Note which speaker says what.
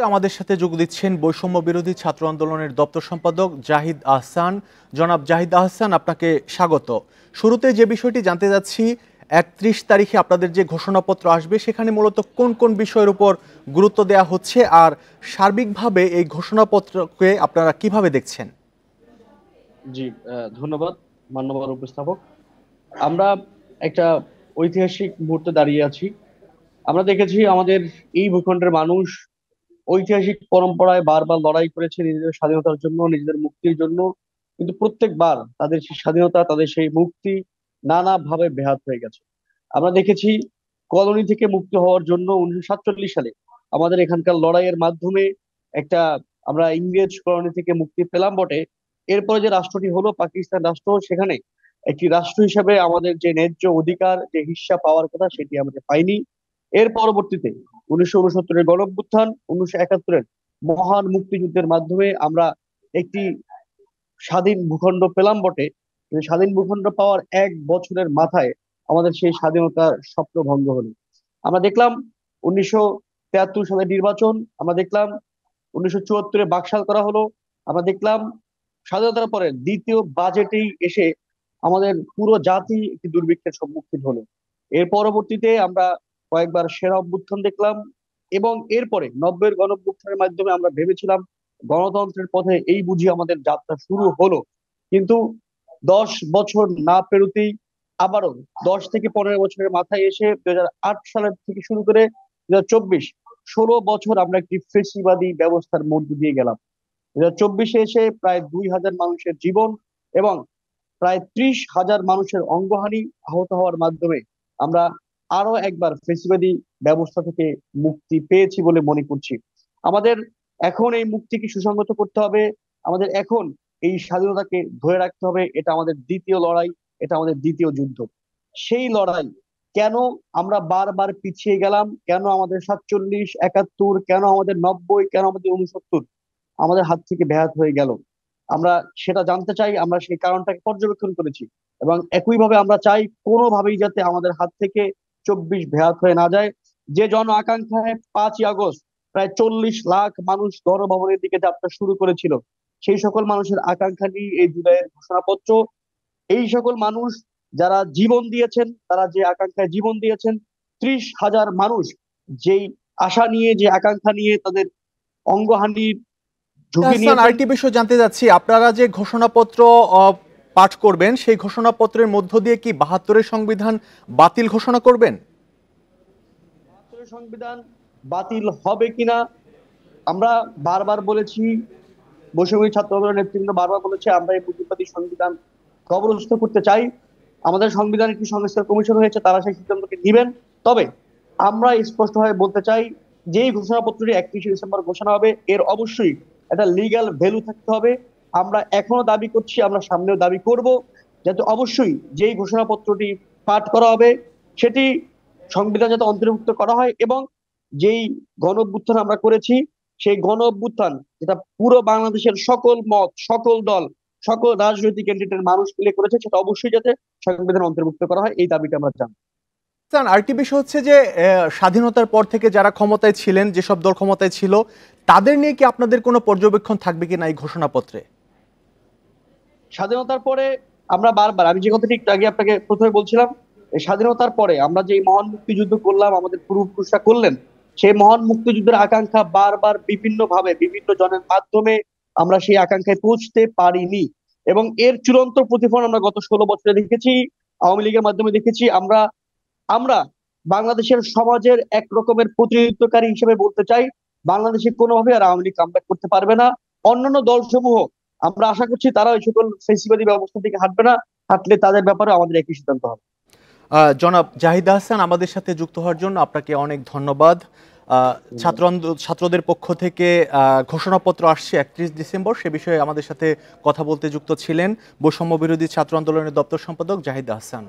Speaker 1: আমাদের সাথে যোগ দিচ্ছেন বৈষম্য বিরোধী ছাত্র আন্দোলনের দপ্তর সম্পাদক জাহিদ আহসান। জনাব জাহিদ আহসান, আপনাকে স্বাগত। শুরুতে যে বিষয়টি জানতে যাচ্ছি, ৩১ তারিখে আপনাদের যে ঘোষণাপত্র আসবে সেখানে মূলত কোন কোন বিষয়ের উপর গুরুত্ব দেওয়া হচ্ছে, আর সার্বিকভাবে এই ঘোষণাপত্রকে আপনারা কিভাবে দেখছেন?
Speaker 2: জি, ধন্যবাদ মাননীয় উপস্থাপক। আমরা একটা ঐতিহাসিক মুহূর্তে দাঁড়িয়ে আছি। আমরা দেখেছি আমাদের এই ভূখণ্ডের মানুষ ঐতিহাসিক পরম্পরায় বারবার লড়াই করেছে নিজেদের স্বাধীনতার জন্য, নিজেদের মুক্তির জন্য। কিন্তু প্রত্যেকবার তাদের সেই স্বাধীনতা, তাদের সেই মুক্তি নানাভাবে ব্যাহত হয়ে গেছে। আমরা দেখেছি কলোনি থেকে মুক্ত হওয়ার জন্য 1947 সালে আমাদের এখানকার লড়াইয়ের মাধ্যমে একটা আমরা ইংরেজ কলোনি থেকে মুক্তি পেলাম বটে। এরপরে যে রাষ্ট্রটি হলো পাকিস্তান রাষ্ট্র, সেখানে একটি রাষ্ট্র হিসেবে আমাদের যে ন্যায্য অধিকার, যে হিস্সা পাওয়ার কথা, সেটি আমাদের পাইনি। এর পরবর্তীতে 1969-এর গণঅভ্যুত্থান, 1971-এর মহান মুক্তিযুদ্ধের মাধ্যমে আমরা একটি স্বাধীন ভূখণ্ড পেলাম বটে, কিন্তু স্বাধীন ভূখণ্ড পাওয়ার 1 বছরের মাথায় আমাদের সেই স্বাধীনতার স্বপ্ন ভঙ্গ হলো। আমরা দেখলাম 1973 সালে নির্বাচন, আমরা দেখলাম 1974-এ বাকশাল করা হলো, আমরা দেখলাম স্বাধীনতার পরে দ্বিতীয় বাজেটেই এসে আমাদের পুরো জাতি একটি দুর্ভিক্ষের সম্মুখীন হলো। এর পরবর্তীতে আমরা কয়েকবার সেনা অভ্যুত্থান দেখলাম, এবং এরপরে 90-এর গণঅভ্যুত্থানের মাধ্যমে আমরা ভেবেছিলাম গণতন্ত্রের পথে এই বুঝি আমাদের যাত্রা শুরু হলো। কিন্তু 10 বছর না পেরোতেই আবারও 10 থেকে 15 বছরের মাথায় এসে 2008 সালের থেকে শুরু করে 2024, 16 বছর আমরা একটি ফেসিবাদী ব্যবস্থার মধ্য দিয়ে গেলাম। 2024-এ এসে প্রায় 2,000 মানুষের জীবন এবং প্রায় 30,000 মানুষের অঙ্গহানি, আহত হওয়ার মাধ্যমে আমরা আরো একবার ফেসিবাদী ব্যবস্থা থেকে মুক্তি পেয়েছি বলে মনে করছি। আমাদের এখন এই মুক্তিকে সুসংগত করতে হবে, আমাদের এখন এই স্বাধীনতাকে ধরে রাখতে হবে। এটা আমাদের দ্বিতীয় লড়াই, এটা আমাদের দ্বিতীয় যুদ্ধ। সেই লড়াই কেন আমরা বারবার পিছিয়ে গেলাম, কেন আমাদের 47, 71, কেন আমাদের 90, কেন আমাদের 69 আমাদের হাত থেকে ব্যাহত হয়ে গেল, আমরা সেটা জানতে চাই। আমরা সেই কারণটাকে পর্যবেক্ষণ করেছি, এবং একইভাবে আমরা চাই কোনোভাবেই যাতে আমাদের হাত থেকে 24 ব্যাহত হয়ে না যায়। যে জন আকাঙ্ক্ষায় 5ই আগস্ট প্রায় 40 লাখ মানুষ গণভবনের দিকে যাত্রা শুরু করেছিল, সেই সকল মানুষের আকাঙ্ক্ষা নিয়ে এই জুলাইয়ের ঘোষণাপত্র। এই সকল মানুষ যারা জীবন দিয়েছেন, তারা যে আকাঙ্ক্ষায় জীবন দিয়েছেন, 30,000 মানুষ যেই আশা নিয়ে, যে আকাঙ্ক্ষা নিয়ে তাদের অঙ্গহানির ঝুঁকি
Speaker 1: আহসান,
Speaker 2: নিয়েছেন।
Speaker 1: আরেকটি বিষয় জানতে চাচ্ছি, আপনারা যে ঘোষণাপত্র পাঠ করবেন সেই ঘোষণাপত্রের মধ্য দিয়ে কি 72-এর সংবিধান বাতিল ঘোষণা করবেন?
Speaker 2: সংবিধান বাতিল হবে কিনা আমরা বারবার বলেছি, বৈষম্য ছাত্র আন্দোলনের নেতৃবৃন্দ বারবার বলেছে আমরা এই পুঁজিবাদী সংবিধান কবরস্থ করতে চাই। আমাদের সংবিধান একটি সংস্কার কমিশন হয়েছে, তারা সেই সিদ্ধান্তকে নিবেন। তবে আমরা স্পষ্টভাবে বলতে চাই যে এই ঘোষণাপত্রটি 31শে ডিসেম্বর ঘোষণা হবে, এর অবশ্যই একটা লিগ্যাল ভ্যালু থাকতে হবে। আমরা এখনো দাবি করছি, আমরা সামনেও দাবি করব, যাতে অবশ্যই যেই ঘোষণাপত্রটি পাঠ করা হবে সেটি সংবিধান যাতে অন্তর্ভুক্ত করা হয়, এবং যেই গণ অভ্যুত্থান আমরা করেছি, সেই গণ অভ্যুত্থান যেটা পুরো বাংলাদেশের সকল মত, সকল দল, সকল রাজনৈতিক ক্যান্ডিডেটের মানুষ মিলে করেছে, সেটা অবশ্যই যাতে সংবিধান অন্তর্ভুক্ত করা হয়, এই দাবিটা আমরা জানাই।
Speaker 1: আরেকটি বিষয় হচ্ছে যে স্বাধীনতার পর থেকে যারা ক্ষমতায় ছিলেন, যেসব দল ক্ষমতায় ছিল, তাদের নিয়ে কি আপনাদের কোনো পর্যবেক্ষণ থাকবে কিনা এই ঘোষণাপত্রে?
Speaker 2: স্বাধীনতার পরে আমরা বারবার, আমি যে কথাটি একটু আগে আপনাকে প্রথমে বলছিলাম, এই স্বাধীনতার পরে আমরা যে মহান মুক্তিযুদ্ধ করলাম, আমাদের পূর্বপুরুষরা করলেন, সেই মহান মুক্তিযুদ্ধের আকাঙ্ক্ষা বারবার বিভিন্ন ভাবে বিভিন্ন জনের মাধ্যমে আমরা সেই আকাঙ্ক্ষায় পৌঁছতে পারিনি, এবং এর চূড়ান্ত প্রতিফলন আমরা গত 16 বছরে দেখেছি। আওয়ামী লীগের মাধ্যমে দেখেছি। আমরা আমরা বাংলাদেশের সমাজের এক রকমের প্রতিনিধিত্বকারী হিসেবে বলতে চাই, বাংলাদেশে কোনোভাবে আর আওয়ামী লীগ কামব্যাক করতে পারবে না। অন্যান্য দলসমূহ আমরা আশা করছি তারা ওই সকল ফেসিবাদী ব্যবস্থা থেকে হাঁটবে না, হাঁটলে তাদের ব্যাপারে আমাদের একই সিদ্ধান্ত হবে।
Speaker 1: জনাব জাহিদ আহসান, আমাদের সাথে যুক্ত হওয়ার জন্য আপনাকে অনেক ধন্যবাদ। ছাত্রদের পক্ষ থেকে ঘোষণাপত্র আসছে 31 ডিসেম্বর, সে বিষয়ে আমাদের সাথে কথা বলতে যুক্ত ছিলেন বৈষম্য বিরোধী ছাত্র আন্দোলনের দপ্তর সম্পাদক জাহিদ আহসান।